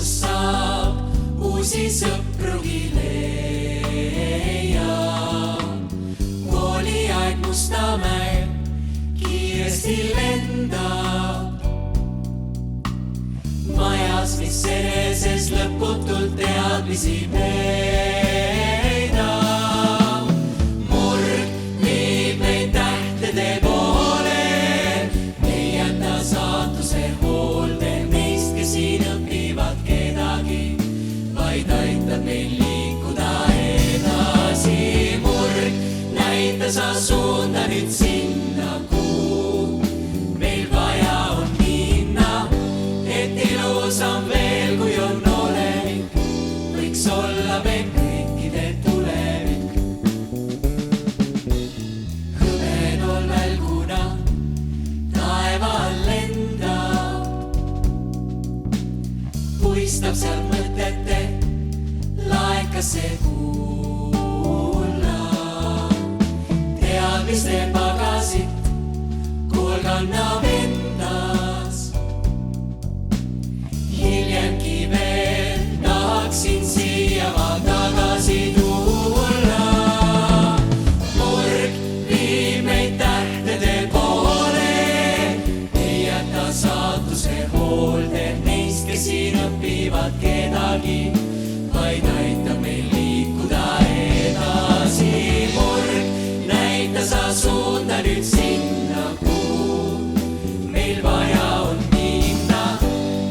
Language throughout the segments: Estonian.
kus saab uusi sõprugi leia. Kooliaeg Mustamäel kiiresti lendab, majas, mis eneses lõputult teadmisi peidab. Murd viib meid tähtede poole, ei jäta saatuse hoolde meist, kes siin õpivad kedagi, vaid aitab meil liikuda edasi. Murd, näita sa suunda nüüd sinna, kuhu meil vaja on minna, et ilusam veel kui on olevik, võiks olla me kõikide tulevik. Hõbenol välguna taeval lendab, puistab seal mõtete laekasse kulla. Teadmiste pagasit kool kannab endas, hiljemgi veel tahaksin siia ma tagasi tulla. Murg viib meid tähtede poole, ei jäta saatuse hoolde meist, kes siin õpivad kedagi, vaid aitab meil liikuda edasi. Murg, näita sa suunda nüüd sinna, kuhu meil vaja on minna,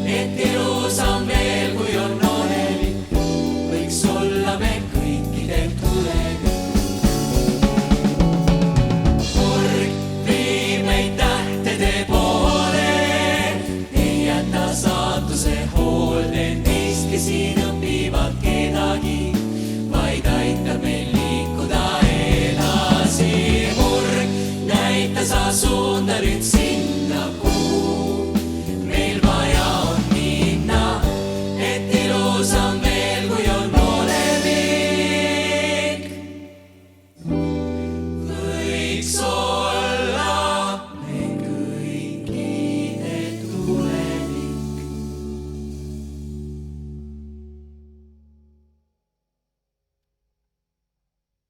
et ilusam veel kui on olevik, võiks olla me kõikide tulevik. Murg viib meid tähtede poole, ei jäta saatuse hoolde neist, kes siin õpivad kedagi, vaid aitab meil liikuda edasi. Murg, näita sa suunda nüüd siin.